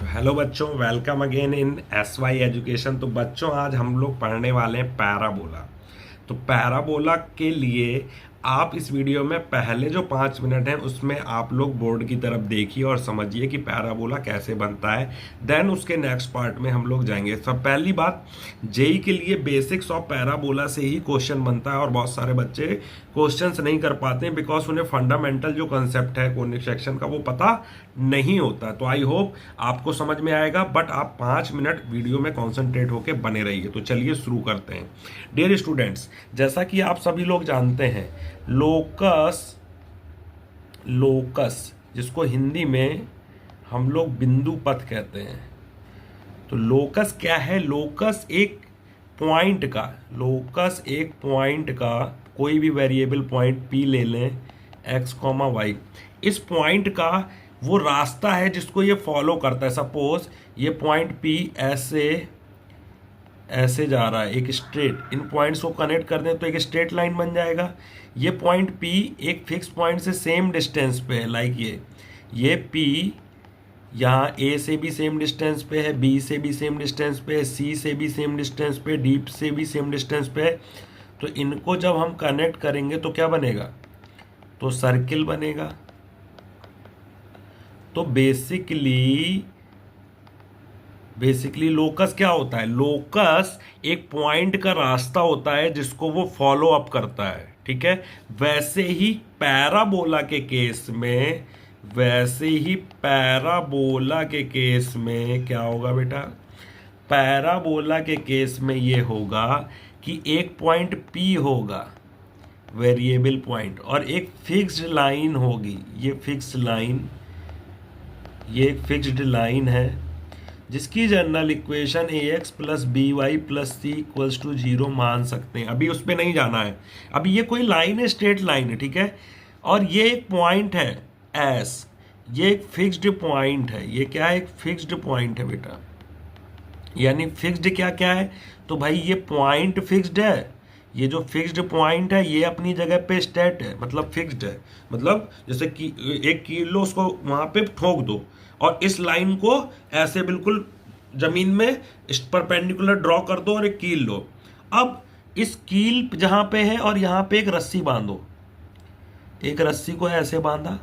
Hello बच्चों, welcome again in S Y education. तो बच्चों, आज हम लोग पढ़ने वाले हैं पैराबोला। तो पैराबोला के लिए आप इस वीडियो में पहले जो 5 मिनट हैं उसमें आप लोग बोर्ड की तरफ देखिए और समझिए कि पैराबोला कैसे बनता है। देन उसके नेक्स्ट पार्ट में हम लोग जाएंगे। सब पहली बात, जेई के लिए बेसिक्स ऑफ पैराबोला से ही क्वेश्चन बनता है और बहुत सारे बच्चे क्वेश्चंस नहीं कर पाते हैं बिकॉज उन्हें फंडामेंटल जो कंसेप्ट है कोनिक सेक्शन का वो पता नहीं होता। तो आई होप आपको समझ में आएगा, बट आप 5 मिनट वीडियो में कॉन्सेंट्रेट होकर बने रहिए। तो चलिए शुरू करते हैं। डियर स्टूडेंट्स, जैसा कि आप सभी लोग जानते हैं, लोकस लोकस जिसको हिंदी में हम लोग बिंदु पथ कहते हैं। तो लोकस क्या है? लोकस एक पॉइंट का, लोकस एक पॉइंट का कोई भी वेरिएबल पॉइंट पी ले लें, एक्स कॉमा वाई, इस पॉइंट का वो रास्ता है जिसको ये फॉलो करता है। सपोज ये पॉइंट पी ऐसे ऐसे जा रहा है, एक स्ट्रेट, इन पॉइंट्स को कनेक्ट कर दें तो एक स्ट्रेट लाइन बन जाएगा। ये पॉइंट पी एक फिक्स पॉइंट से सेम डिस्टेंस पे है, लाइक ये पी यहाँ ए से भी सेम डिस्टेंस पे है, बी से भी सेम डिस्टेंस पे है, सी से भी सेम डिस्टेंस पे, डी से भी सेम डिस्टेंस पे है। तो इनको जब हम कनेक्ट करेंगे तो क्या बनेगा? तो सर्किल बनेगा। तो बेसिकली लोकस क्या होता है? लोकस एक पॉइंट का रास्ता होता है जिसको वो फॉलो अप करता है, ठीक है। वैसे ही पैराबोला के केस में क्या होगा बेटा? पैराबोला के केस में ये होगा कि एक पॉइंट P होगा, वेरिएबल पॉइंट, और एक फिक्स्ड लाइन होगी। ये फिक्स्ड लाइन है जिसकी general equation ax plus B Y plus C equals to 0 मान सकते हैं। अभी उस पर नहीं जाना है। अभी ये कोई लाइन है, स्ट्रेट लाइन है, ठीक है। और ये एक पॉइंट है एस, ये एक फिक्स्ड पॉइंट है। ये क्या है? एक फिक्स्ड पॉइंट है बेटा। यानी फिक्स्ड क्या क्या है? तो भाई ये पॉइंट फिक्स्ड है, ये जो फिक्स्ड पॉइंट है ये अपनी जगह पे स्टेट है, मतलब फिक्स्ड है। मतलब जैसे कि एक कील लो, उसको वहां पे ठोक दो और इस लाइन को ऐसे बिल्कुल जमीन में परपेंडिकुलर ड्रॉ कर दो और एक कील लो। अब इस कील जहां पे है और यहां पे एक रस्सी बांधो, एक रस्सी को ऐसे बांधा,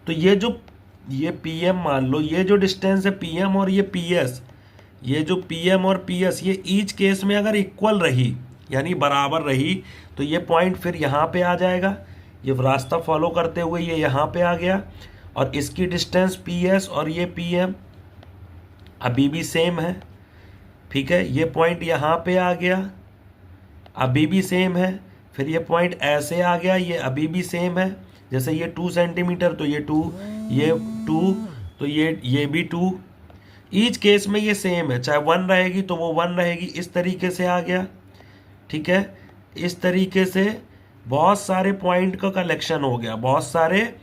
तो ये पीएम मान लो, ये जो डिस्टेंस है पीएम और ये पीएस, ये जो पीएम और पीएस ये ईच केस में अगर इक्वल रही, यानी बराबर रही, तो ये पॉइंट फिर यहाँ पे आ जाएगा। ये रास्ता फॉलो करते हुए ये यहाँ पे आ गया और इसकी डिस्टेंस पीएस और ये पीएम अभी भी सेम है, ठीक है। ये पॉइंट यहाँ पे आ गया, अभी भी सेम है। फिर ये पॉइंट ऐसे आ गया, ये अभी भी सेम है। जैसे ये 2 सेंटीमीटर तो ये 2, ये 2, तो ये भी 2। ईच केस में ये सेम है, चाहे 1 रहेगी तो वो 1 रहेगी। इस तरीके से आ गया, ठीक है। इस तरीके से बहुत सारे पॉइंट का कलेक्शन हो गया, बहुत सारे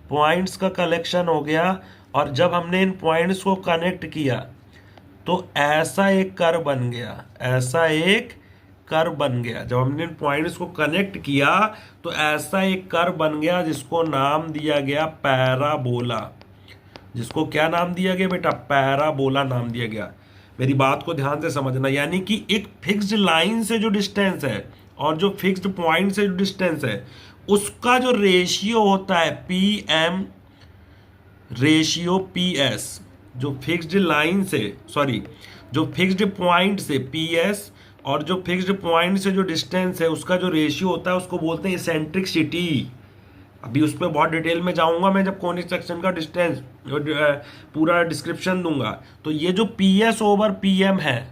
पॉइंट्स का कलेक्शन हो गया। और जब हमने इन पॉइंट्स को कनेक्ट किया तो ऐसा एक कर्व बन गया, ऐसा एक कर्व बन गया। जब हमने इन पॉइंट्स को कनेक्ट किया तो ऐसा एक कर्व बन गया जिसको नाम दिया गया पैराबोला। जिसको क्या नाम दिया गया बेटा? पैराबोला नाम दिया गया। मेरी बात को ध्यान से समझना, यानी कि एक फिक्स्ड लाइन से जो डिस्टेंस है और जो फिक्स्ड पॉइंट से जो डिस्टेंस है उसका जो रेशियो होता है पीएम रेशियो पीएस, जो फिक्स्ड लाइन से, सॉरी, जो फिक्स्ड पॉइंट से पीएस और जो फिक्स्ड पॉइंट से जो डिस्टेंस है उसका जो रेशियो होता है उसको बोलते हैं इसेंट्रिसिटी। अभी उस पर बहुत डिटेल में जाऊंगा मैं जब कोनिक सेक्शन का डिस्टेंस पूरा डिस्क्रिप्शन दूंगा। तो ये जो पीएस ओवर पीएम है,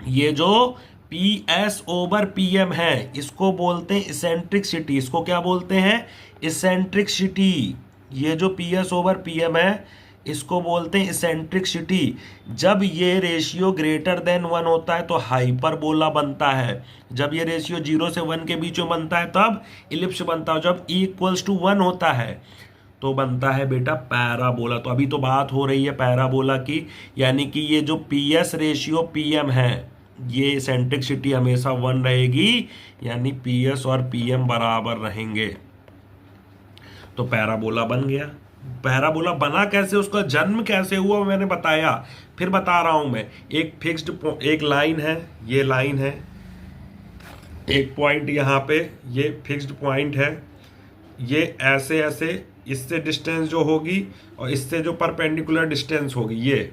ये जो पीएस ओवर पीएम है, इसको बोलते हैं इसेंट्रिसिटी। इसको क्या बोलते हैं? इसेंट्रिसिटी। ये जो पीएस ओवर पीएम है इसको बोलते हैं इसेंट्रिसिटी। जब ये रेशियो ग्रेटर देन 1 होता है तो हाइपरबोला बनता है। जब ये रेशियो 0 से 1 के बीच में बनता है तब इलिप्स बनता है। जब E इक्वल्स टू 1 होता है तो बनता है बेटा पैराबोला। तो अभी तो बात हो रही है पैराबोला की, यानी कि ये जो पीएस रेशियो पीएम है ये इसेंट्रिसिटी हमेशा 1 रहेगी, यानी पीएस और पीएम बराबर रहेंगे। तो पैराबोला बन गया। पैराबोला बना कैसे, उसका जन्म कैसे हुआ मैंने बताया, फिर बता रहा हूं मैं। एक फिक्स्ड एक लाइन है, ये लाइन है, एक पॉइंट यहाँ पे, ये फिक्स्ड पॉइंट है, ये ऐसे ऐसे इससे डिस्टेंस जो होगी और इससे जो परपेंडिकुलर डिस्टेंस होगी ये,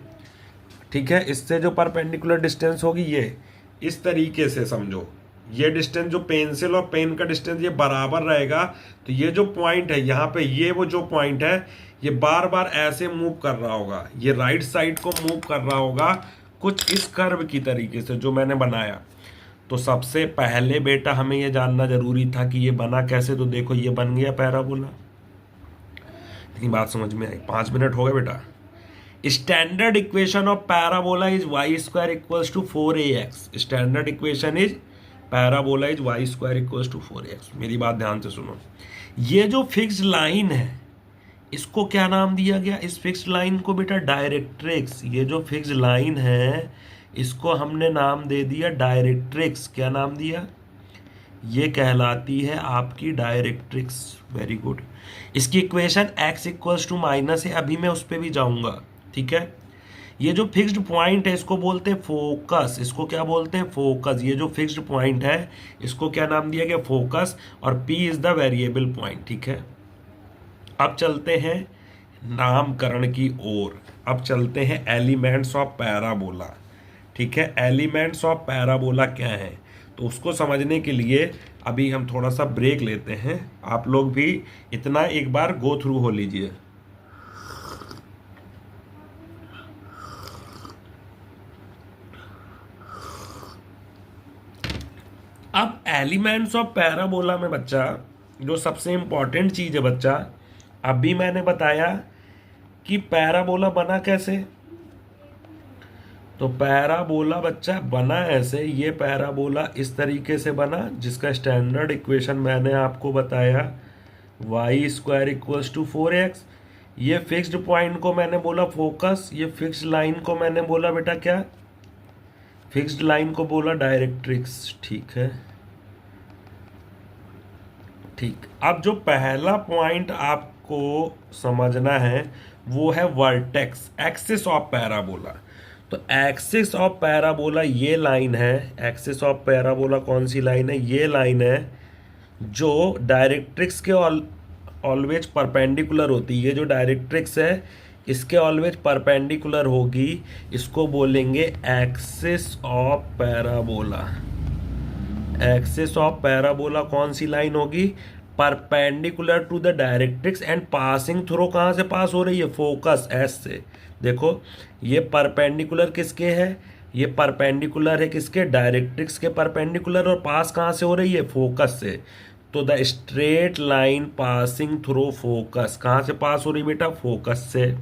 ठीक है, इससे जो परपेंडिकुलर डिस्टेंस होगी ये, इस तरीके से समझो। ये डिस्टेंस जो पेंसिल और पेन का डिस्टेंस ये बराबर रहेगा, तो ये जो पॉइंट है यहाँ पे, ये वो जो पॉइंट है, ये बार बार ऐसे मूव कर रहा होगा, ये राइट साइड को मूव कर रहा होगा कुछ इस कर्व की तरीके से जो मैंने बनाया। तो सबसे पहले बेटा हमें ये जानना जरूरी था कि ये बना कैसे। तो देखो ये बन गया पैराबोला। लेकिन बात समझ में आई? 5 मिनट हो गए बेटा। Standard equation of parabola is Y square equals to 4ax। Standard equation is parabola is Y square equals to 4ax। मेरी बात ध्यान से सुनो। ये जो फिक्स्ड लाइन है इसको क्या नाम दिया गया? इस फिक्स्ड लाइन को बेटा डायरेक्ट्रिक्स। ये जो फिक्स्ड लाइन है इसको हमने नाम दे दिया डायरेक्ट्रिक्स। क्या नाम दिया? ये कहलाती है आपकी डायरेक्ट्रिक्स। Very good. इसकी equation x equals to minus है, अभी मैं उस पर भी जाऊंगा, ठीक है। ये जो फिक्स्ड पॉइंट है इसको बोलते हैं फोकस। इसको क्या बोलते हैं? फोकस। ये जो फिक्स्ड पॉइंट है इसको क्या नाम दिया गया? फोकस। और p is the variable point, ठीक है। अब चलते हैं नामकरण की ओर। अब चलते हैं एलिमेंट्स ऑफ पैराबोला, ठीक है। एलिमेंट्स ऑफ पैराबोला क्या है तो उसको समझने के लिए अभी हम थोड़ा सा ब्रेक लेते हैं। आप लोग भी इतना एक बार गो थ्रू हो लीजिए। अब एलिमेंट्स ऑफ पैराबोला में बच्चा जो सबसे इंपॉर्टेंट चीज है बच्चा, अभी मैंने बताया कि पैराबोला बना कैसे। तो पैराबोला बच्चा बना ऐसे, ये पैराबोला इस तरीके से बना जिसका स्टैंडर्ड इक्वेशन मैंने आपको बताया Y square equals to 4x। ये फिक्स्ड पॉइंट को मैंने बोला फोकस, ये फिक्स्ड लाइन को मैंने बोला बेटा क्या? फिक्स्ड लाइन को बोला डायरेक्ट्रिक्स, ठीक है। ठीक। अब जो पहला पॉइंट आपको समझना है वो है वर्टेक्स, एक्सिस ऑफ पैराबोला। तो एक्सिस ऑफ पैराबोला ये लाइन है। एक्सिस ऑफ पैराबोला कौन सी लाइन है? ये लाइन है जो डायरेक्ट्रिक्स के ऑलवेज परपेंडिकुलर होती है। ये जो डायरेक्ट्रिक्स है इसके ऑलवेज परपेंडिकुलर होगी। इसको बोलेंगे axis of parabola. Axis of parabola कौन सी लाइन होगी? Perpendicular to the directrix and passing through कहाँ से पास हो रही है? फोकस, एस से। देखो ये परपेंडिकुलर किसके है? ये परपेंडिकुलर है किसके? डायरेक्ट्रिक्स के परपेंडिकुलर। और पास कहाँ से हो रही है? फोकस से। तो the straight line passing through focus कहाँ से पास हो रही बेटा? फोकस से।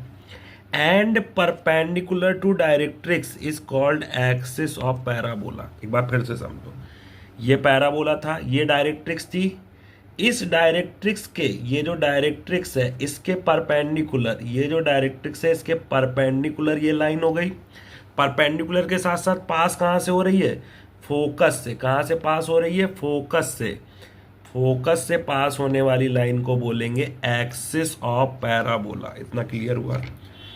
And perpendicular to directrix is called axis of parabola. एक बार फिर से समझो, ये पैराबोला था, ये डायरेक्ट्रिक्स थी। इस डायरेक्ट्रिक्स के, ये जो डायरेक्ट्रिक्स है इसके परपेंडिकुलर, ये जो डायरेक्ट्रिक्स है इसके परपेंडिकुलर ये लाइन हो गई। परपेंडिकुलर के साथ साथ पास कहाँ से हो रही है? फोकस से। कहाँ से पास हो रही है? फोकस से। फोकस से पास होने वाली लाइन को बोलेंगे एक्सिस ऑफ पैराबोला। इतना क्लियर हुआ?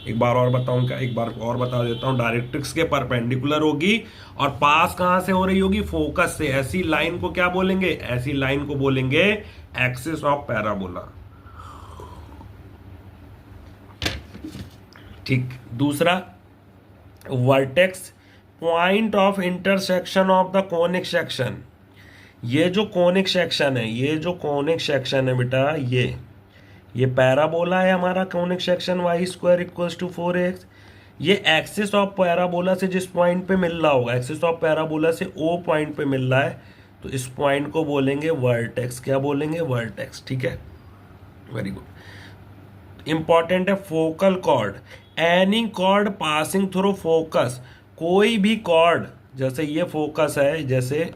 एक बार और बताऊं क्या? एक बार और बता देता हूं। डायरेक्ट्रिक्स के परपेंडिकुलर होगी और पास कहां से हो रही होगी? फोकस से। ऐसी लाइन को क्या बोलेंगे? ऐसी लाइन को बोलेंगे एक्सिस ऑफ पैराबोला। ठीक। दूसरा, vertex, point of intersection of the conic section. ये जो कोनिक सेक्शन है, ये जो कोनिक सेक्शन है बेटा, ये पैराबोला है हमारा conic section y square equals to 4x। ये एक्सिस ऑफ पैराबोला से जिस पॉइंट पे मिल रहा होगा, एक्सिस ऑफ पैराबोला से ओ पॉइंट पे मिल रहा है, तो इस पॉइंट को बोलेंगे वर्टेक्स। क्या बोलेंगे? वर्टेक्स, ठीक है। Very good. इंपॉर्टेंट है focal cord, any cord passing through focus. कोई भी कॉर्ड, जैसे ये फोकस है, जैसे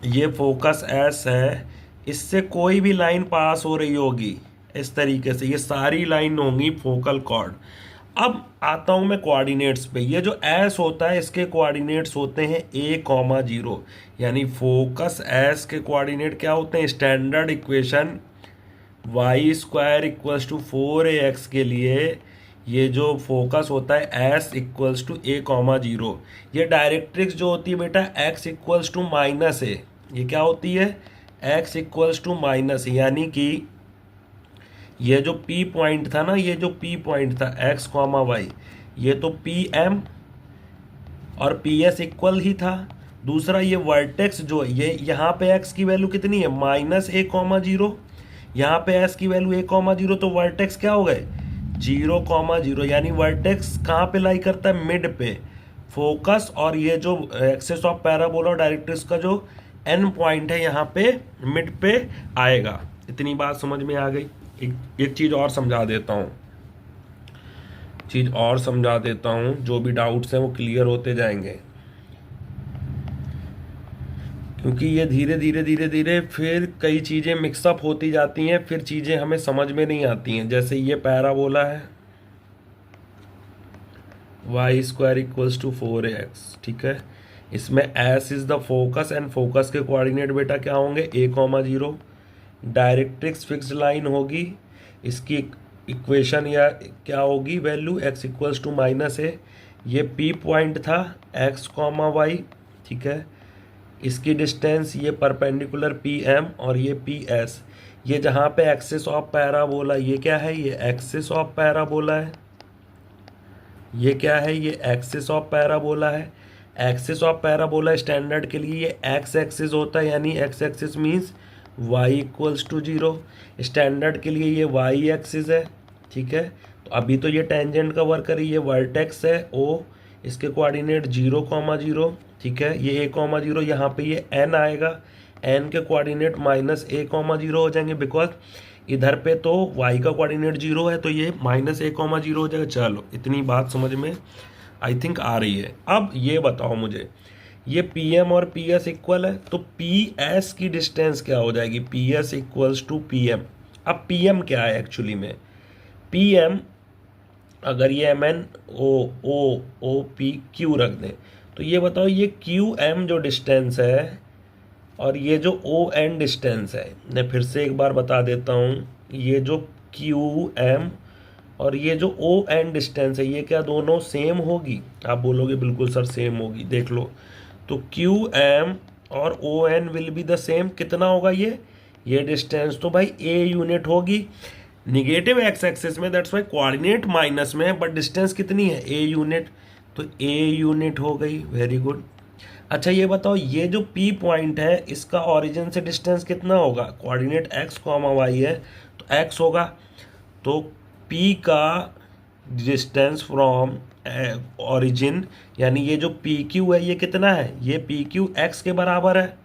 ये फोकस एस है, इससे कोई भी लाइन पास हो रही होगी इस तरीके से, ये सारी लाइन होंगी फोकल कॉर्ड। अब आता हूं मैं कोऑर्डिनेट्स पे। ये जो एस होता है इसके कोऑर्डिनेट्स होते हैं a,0, यानी फोकस एस के कोऑर्डिनेट क्या होते हैं? Standard equation y square equals to 4ax के लिए ये जो फोकस होता है S equals to a comma zero, ये डायरेक्ट्रिक्स जो होती है बेटा एक्स इक्वल्स टू माइनस ए, ये क्या होती है x equals to minus a, यानी कि ये जो पी पॉइंट था ना, ये जो पी पॉइंट था एक्स कॉमा वाई, ये तो पी एम और पी एस इक्वल ही था। दूसरा ये वर्टेक्स जो ये यहाँ पे एक्स की वैल्यू कितनी है माइनस ए कॉमा जीरो, यहाँ पे एस की वैल्यू ए कॉमा जीरो, तो वर्टेक्स क्या हो गए 0,0, यानी वर्टेक्स कहाँ पे लाई करता है मिड पे फोकस, और ये जो एक्सेस ऑफ पैराबोला और डायरेक्ट्रिक्स का जो एन पॉइंट है यहाँ पे मिड पे आएगा। इतनी बात समझ में आ गई। एक चीज़ और समझा देता हूँ, जो भी डाउट्स हैं वो क्लियर होते जाएंगे, क्योंकि ये धीरे धीरे फिर कई चीज़ें मिक्सअप होती जाती हैं, फिर चीज़ें हमें समझ में नहीं आती हैं। जैसे ये पैराबोला है Y square equals to 4ax, ठीक है, इसमें S is the focus and focus के कोऑर्डिनेट बेटा क्या होंगे A comma zero, directrix fixed line होगी, इसकी इक्वेशन या क्या होगी value X equals to minus ए, ये पी पॉइंट था एक्स कॉमा वाई, ठीक है, इसकी डिस्टेंस ये परपेंडिकुलर पी एम और ये पी एस, ये जहाँ पे एक्सिस ऑफ पैराबोला, ये क्या है ये एक्सिस ऑफ पैराबोला है, ये क्या है ये एक्सिस ऑफ पैराबोला है। एक्सिस ऑफ पैराबोला स्टैंडर्ड के लिए ये एक्स एक्सिस होता है, यानी x axis means y equals to zero, standard के लिए ये वाई एक्सिस है, ठीक है। तो अभी तो ये टेंजेंट का वर्क करी, ये वर्टेक्स है ओ, इसके कोऑर्डिनेट 0,0, ठीक है, ये ए कॉमा जीरो, यहाँ पे ये एन आएगा, एन के कोऑर्डिनेट माइनस ए कॉमा जीरो हो जाएंगे, बिकॉज इधर पे तो वाई का कोऑर्डिनेट जीरो है, तो ये माइनस ए कॉमा जीरो हो जाएगा। चलो इतनी बात समझ में आई थिंक आ रही है। अब ये बताओ मुझे, ये पी एम और पी एस इक्वल है, तो पी एस की डिस्टेंस क्या हो जाएगी P S equals to P M. अब पी एम क्या है एक्चुअली में, पी एम अगर ये M N O P Q रख दें, तो ये बताओ ये क्यू एम जो डिस्टेंस है और ये जो ओ एन डिस्टेंस है, मैं फिर से एक बार बता देता हूँ, ये जो क्यू एम और ये जो ओ एन डिस्टेंस है, ये क्या दोनों सेम होगी? आप बोलोगे बिल्कुल सर सेम होगी, देख लो, तो क्यू एम और O N will be the same. कितना होगा ये डिस्टेंस तो भाई ए यूनिट होगी, निगेटिव एक्स एक्सिस में, दैट्स वाई कोऑर्डिनेट माइनस में है, बट डिस्टेंस कितनी है ए यूनिट, तो ए यूनिट हो गई, वेरी गुड। अच्छा ये बताओ, ये जो पी पॉइंट है इसका ओरिजिन से डिस्टेंस कितना होगा, कोऑर्डिनेट एक्स कॉमा वाई है तो एक्स होगा, तो पी का डिस्टेंस फ्रॉम ओरिजिन, यानी ये जो पी क्यू है ये कितना है, ये पी क्यू एक्स के बराबर है,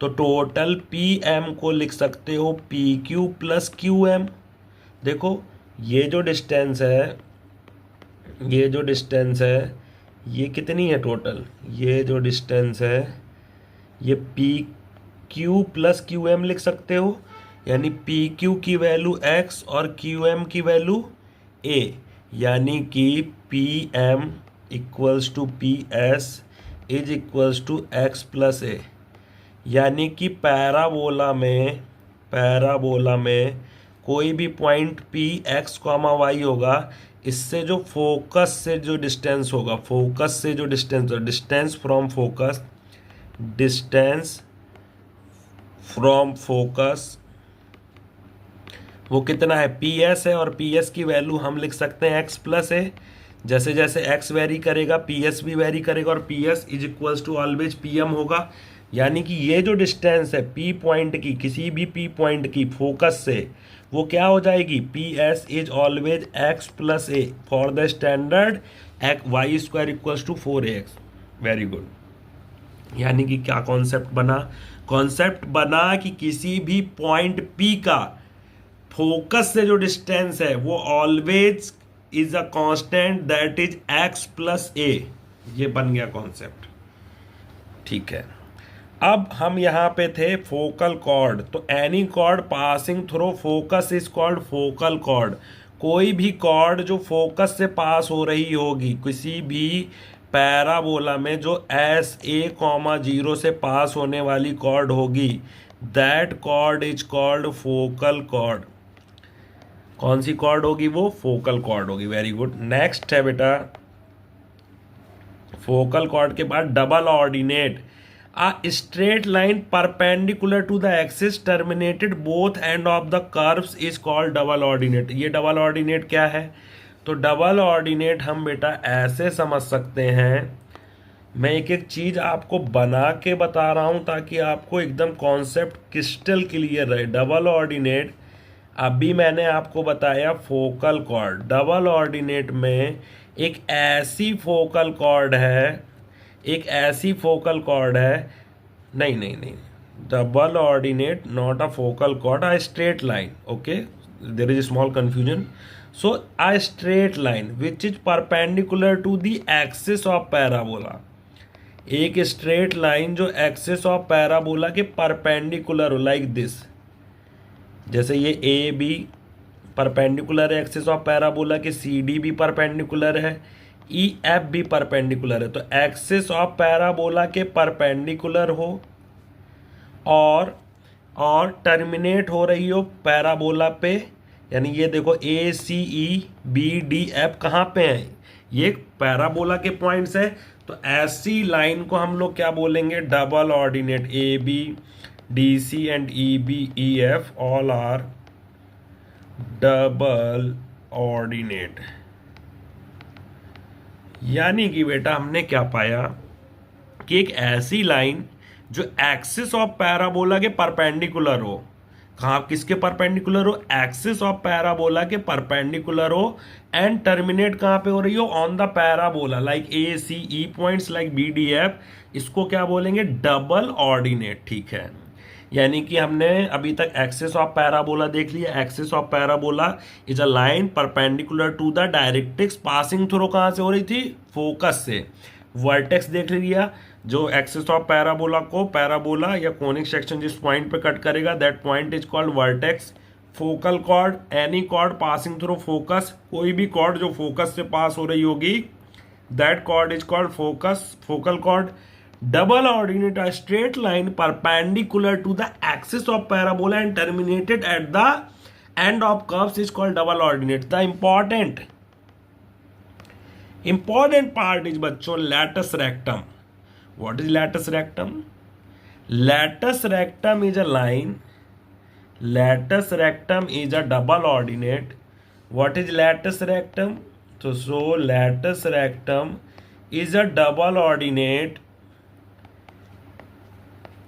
तो टोटल पी एम को लिख सकते हो P Q plus Q M. देखो ये जो डिस्टेंस है ये कितनी है टोटल, ये जो डिस्टेंस है ये P Q plus Q M लिख सकते हो, यानी पी क्यू की वैल्यू एक्स और क्यू एम की वैल्यू ए, यानी कि P M equals to P S is equals to X plus A, यानी कि पैराबोला में कोई भी point P X comma Y होगा, इससे जो फोकस से जो डिस्टेंस होगा, डिस्टेंस फ्रॉम फोकस वो कितना है पी एस है, और पी एस की वैल्यू हम लिख सकते हैं एक्स प्लस है, जैसे जैसे एक्स वेरी करेगा पी एस भी वेरी करेगा, और P S is equals to always P M होगा, यानी कि ये जो डिस्टेंस है पी पॉइंट की, किसी भी पी पॉइंट की फोकस से, वो क्या हो जाएगी P S is always x plus a for the standard y square equals to 4ax। Very good, यानी कि क्या कॉन्सेप्ट बना कि किसी भी पॉइंट पी का फोकस से जो डिस्टेंस है वो always is a constant that is X plus A, ये बन गया कॉन्सेप्ट, ठीक है। अब हम यहाँ पे थे फोकल कॉर्ड, तो any cord passing through focus is called focal cord. कोई भी कॉर्ड जो फोकस से पास हो रही होगी, किसी भी पैराबोला में जो एस ए कॉमा जीरो से पास होने वाली कॉर्ड होगी, that chord is called focal chord. कौन सी कॉर्ड होगी वो? फोकल कॉर्ड होगी। Very good. नेक्स्ट है बेटा, फोकल कॉर्ड के बाद double ordinate. A straight line perpendicular to the axis terminated both end of the curves is called double ordinate। ये डबल ऑर्डिनेट क्या है? तो डबल ऑर्डिनेट हम बेटा ऐसे समझ सकते हैं, मैं एक एक चीज आपको बना के बता रहा हूं ताकि आपको एकदम कॉन्सेप्ट क्रिस्टल क्लियर रहे। डबल ऑर्डिनेट, अभी मैंने आपको बताया फोकल कॉर्ड। डबल ऑर्डिनेट में एक ऐसी फोकल कॉर्ड है, एक ऐसी फोकल कॉर्ड है, नहीं नहीं नहीं, double ordinate not a focal chord, a straight line. Okay, there is small confusion. So a straight line which is perpendicular to the axis of parabola. एक स्ट्रेट लाइन जो axis of parabola के perpendicular हो, like this. जैसे ये A B perpendicular है axis of parabola के, C D भी perpendicular है, ई एफ भी परपेंडिकुलर है। तो एक्सिस ऑफ पैराबोला के परपेंडिकुलर हो और टर्मिनेट हो रही हो पैराबोला पे, यानी ये देखो ए C E B D F कहाँ पे है? ये पैराबोला के पॉइंट्स है। तो ऐसी लाइन को हम लोग क्या बोलेंगे? Double ordinate. A B D C and E B E F all are double ordinate. यानी कि बेटा हमने क्या पाया कि एक ऐसी लाइन जो एक्सिस ऑफ पैराबोला के परपेंडिकुलर हो। कहाँ? किसके परपेंडिकुलर हो? एक्सिस ऑफ पैराबोला के परपेंडिकुलर हो एंड टर्मिनेट कहाँ पे हो रही हो? On the parabola, like A C E points, like B D F. इसको क्या बोलेंगे? Double ordinate. ठीक है, यानी कि हमने अभी तक एक्सिस ऑफ पैराबोला देख लिया। Axis of parabola is a line perpendicular to the directrix passing through कहाँ से हो रही थी? फोकस से। वर्टेक्स देख लिया, जो एक्सिस ऑफ पैराबोला को, पैराबोला या कोनिक सेक्शन जिस पॉइंट पे कट करेगा, that point is called vertex. Focal cord, any cord passing through focus, कोई भी कॉर्ड जो फोकस से पास हो रही होगी, that chord is called focus, focal chord. Double ordinate, a straight line perpendicular to the axis of parabola and terminated at the end of curves is called double ordinate। The important part is बच्चों latus rectum। What is latus rectum? Latus rectum is a line, latus rectum is a double ordinate। What is latus rectum? So latus rectum is a double ordinate।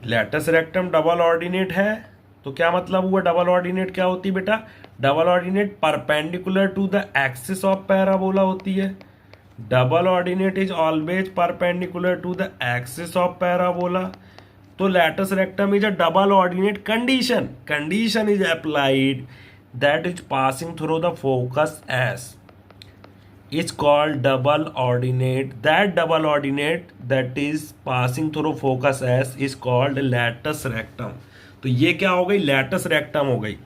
Latus rectum double ordinate है, तो क्या मतलब हुआ? Double ordinate क्या होती है बेटा? Double ordinate perpendicular to the axis of parabola होती है। Double ordinate is always perpendicular to the axis of parabola. तो latus rectum is a double ordinate condition. Condition is applied that is passing through the focus S is called double ordinate। That double ordinate that is passing through focus S is called latus rectum। तो ये क्या हो गई? latus rectum हो गई।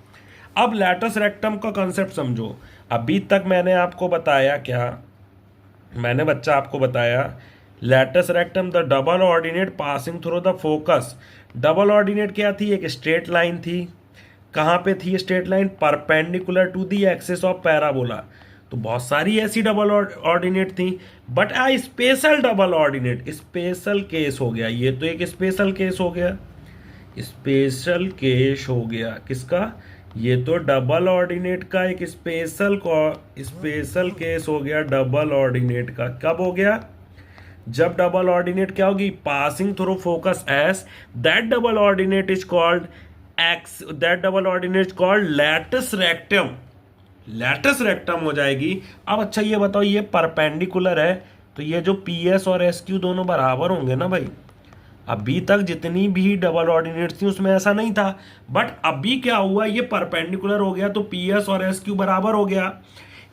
अब latus rectum का concept समझो। अभी तक मैंने आपको बताया क्या? मैंने बच्चा आपको बताया latus rectum the double ordinate passing through the focus. Double ordinate क्या थी? एक स्ट्रेट लाइन थी। कहाँ पे थी straight line? Perpendicular to the axis of parabola. तो बहुत सारी ऐसी डबल ऑर्डिनेट थी, but a special double ordinate, special case हो गया। ये तो एक स्पेशल केस हो गया, स्पेशल केस हो गया किसका? ये तो डबल ऑर्डिनेट का एक स्पेशल केस हो गया डबल ऑर्डिनेट का। कब हो गया? जब डबल ऑर्डिनेट क्या होगी? Passing through focus S, that double ordinate is called x, that double ordinate is called lattice rectum. Lattice rectum हो जाएगी। अब अच्छा ये बताओ, ये परपेंडिकुलर है तो ये जो पी एस और एस क्यू दोनों बराबर होंगे ना भाई? अभी तक जितनी भी डबल ऑर्डिनेट थी उसमें ऐसा नहीं था, बट अभी क्या हुआ? ये परपेंडिकुलर हो गया तो पी एस और एस क्यू बराबर हो गया।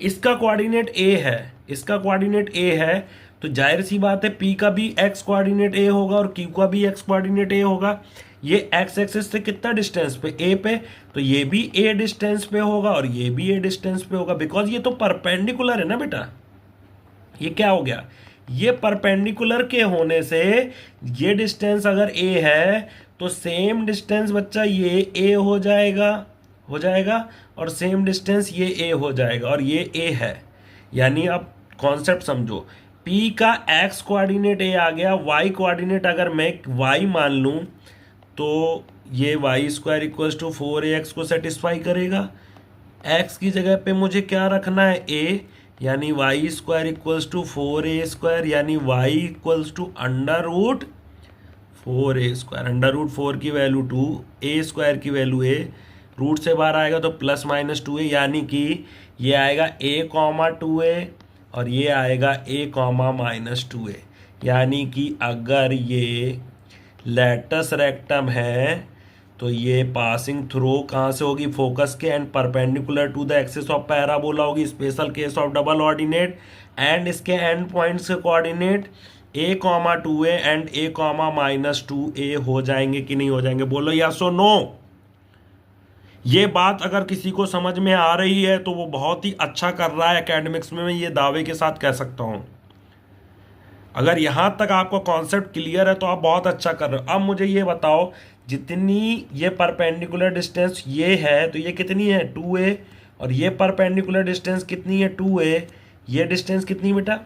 इसका कोऑर्डिनेट ए है, इसका कोऑर्डिनेट ए है, तो जाहिर सी बात है पी का भी एक्स कोऑर्डिनेट ए होगा और क्यू का भी एक्स कोऑर्डिनेट ए होगा। ये एक्स एक्सिस से कितना डिस्टेंस पे? ए पे, तो ये भी ए डिस्टेंस पे होगा और ये भी ए डिस्टेंस पे होगा, बिकॉज ये तो परपेंडिकुलर है ना बेटा। ये क्या हो गया? ये परपेंडिकुलर के होने से ये डिस्टेंस अगर ए है तो सेम डिस्टेंस बच्चा ये ए हो जाएगा और सेम डिस्टेंस ये ए हो जाएगा और ये ए है। यानी अब कॉन्सेप्ट समझो, P का x कोऑर्डिनेट ए आ गया, y कोऑर्डिनेट अगर मैं y मान लूँ तो ये Y square equals to 4ax को सेटिस्फाई करेगा। x की जगह पे मुझे क्या रखना है, a, यानी Y square equals to 4a² यानी y equals to under root 4a²। Under root 4 की वैल्यू 2, a² की वैल्यू a, रूट से बाहर आएगा तो प्लस माइनस 2a, यानी कि ये आएगा a, 2a और ये आएगा a, -2a। यानी कि अगर ये लेटस रेक्टम है तो ये पासिंग थ्रू कहाँ से होगी, फोकस के, and perpendicular to the axis of parabola होगी, special case of double ordinate, and इसके एंड पॉइंट्स के coordinate a, 2a and a, -2a हो जाएंगे कि नहीं हो जाएंगे, बोलो यस और नो। ये बात अगर किसी को समझ में आ रही है तो वो बहुत ही अच्छा कर रहा है एकेडमिक्स में, मैं ये दावे के साथ कह सकता हूँ। अगर यहाँ तक आपको कॉन्सेप्ट क्लियर है तो आप बहुत अच्छा कर रहे हो। अब मुझे ये बताओ, जितनी ये परपेंडिकुलर डिस्टेंस ये है तो ये कितनी है 2a, और ये परपेंडिकुलर डिस्टेंस कितनी है 2a, ये डिस्टेंस कितनी बेटा,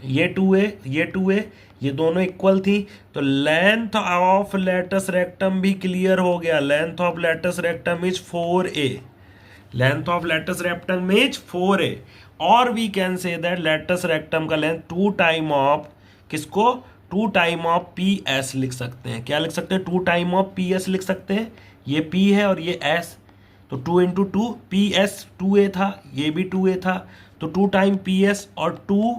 ये 2a, ये 2a, ये दोनों इक्वल थी, तो लेंथ ऑफ लेटस रेक्टम भी क्लियर हो गया। Length of latus rectum is 4a, length of latus rectum is 4a, और we can say that latus rectum का लेंथ 2 टाइम ऑफ किसको, 2 टाइम ऑफ PS लिख सकते हैं। क्या लिख सकते हैं, 2 टाइम ऑफ PS लिख सकते हैं। ये P है और ये S, तो 2 इंटू 2, PS 2a था, ये भी 2a था, तो 2 टाइम PS, और 2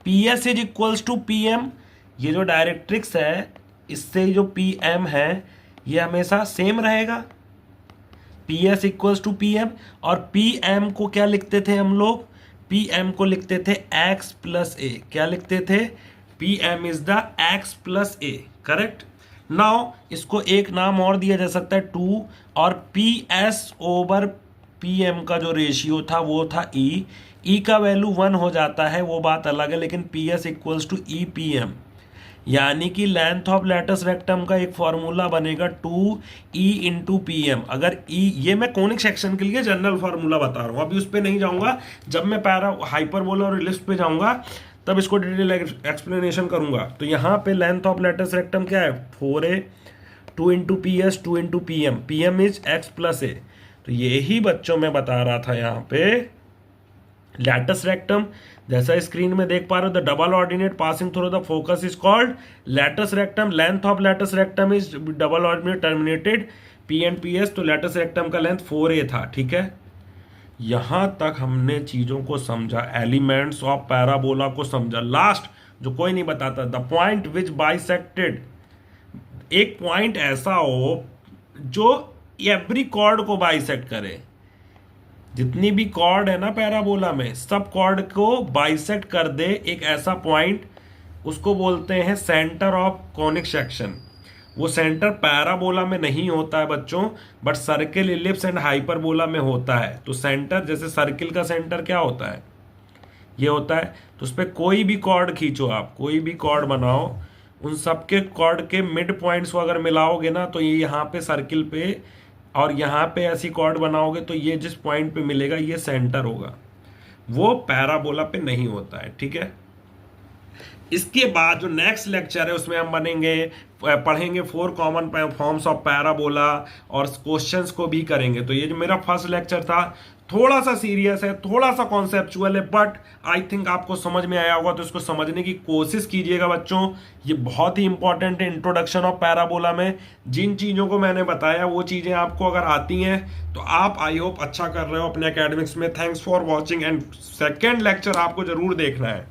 PS is equals to PM। ये जो डायरेक्ट्रिक्स है इससे जो PM है ये हमेशा सेम रहेगा, PS इक्वल्स टू PM, और PM को क्या लिखते थे हम लोग, PM को लिखते थे x प्लस a। क्या लिखते थे, PM is the x plus a, correct. Now इसको एक नाम और दिया जा सकता है 2, और PS ओवर PM का जो रेशियो था वो था E का वैल्यू 1 हो जाता है, वो बात अलग है, लेकिन PS इक्वल्स टू EPM, यानी कि लेंथ ऑफ लेटस रेक्टम का एक फॉर्मूला बनेगा 2E इंटू PM। अगर E, ये मैं कोनिक सेक्शन के लिए जनरल फॉर्मूला बता रहा हूँ, अभी उस पर नहीं जाऊँगा, जब मैं पैरा हाइपरबोला और इलिप्स पे जाऊँगा तब इसको डिटेल एक्सप्लेनेशन करूँगा। तो यहाँ पे लेंथ ऑफ लेटस रेक्टम क्या है 4a, 2 into PS, 2 into PM is x plus a। तो यही बच्चों में बता रहा था यहाँ पे लेटस रेक्टम, जैसा स्क्रीन में देख पा रहे हो, the double ordinate passing through the focus is called latus rectum. Length of latus rectum is double ordinate terminated P and PS, तो लेटस रेक्टम का लेंथ 4a था, ठीक है। यहां तक हमने चीजों को समझा, एलिमेंट्स ऑफ पैराबोला को समझा। लास्ट जो कोई नहीं बताता, द पॉइंट विच बाइसेक्टेड, एक पॉइंट ऐसा हो जो एवरी कॉर्ड को बाइसेक्ट करे। जितनी भी कॉर्ड है ना पैराबोला में, सब कॉर्ड को बाइसेक्ट कर दे एक ऐसा पॉइंट, उसको बोलते हैं सेंटर ऑफ कॉनिक सेक्शन। वो सेंटर पैराबोला में नहीं होता है बच्चों, but circle, ellipse and hyperbola में होता है। तो सेंटर, जैसे सर्किल का सेंटर क्या होता है, ये होता है, तो उस पर कोई भी कॉर्ड खींचो आप, कोई भी कॉर्ड बनाओ, उन सबके कॉर्ड के मिड पॉइंट्स को अगर मिलाओगे ना तो ये यहाँ पे सर्किल पे, और यहाँ पे ऐसी कॉर्ड बनाओगे तो ये जिस पॉइंट पे मिलेगा ये सेंटर होगा, वो पैराबोला पे नहीं होता है, ठीक है। इसके बाद जो नेक्स्ट लेक्चर है उसमें हम पढ़ेंगे 4 कॉमन फॉर्म्स ऑफ पैराबोला, और क्वेश्चंस को भी करेंगे। तो ये जो मेरा फर्स्ट लेक्चर था थोड़ा सा सीरियस है, थोड़ा सा कॉन्सेप्चुअल है, बट आई थिंक आपको समझ में आया होगा, तो इसको समझने की कोशिश कीजिएगा बच्चों। ये बहुत ही इंपॉर्टेंट है इंट्रोडक्शन ऑफ पैराबोला में। जिन चीज़ों को मैंने बताया वो चीज़ें आपको अगर आती हैं तो आप आई होप अच्छा कर रहे हो अपने एकेडमिक्स में। Thanks for watching, and second lecture आपको जरूर देखना है।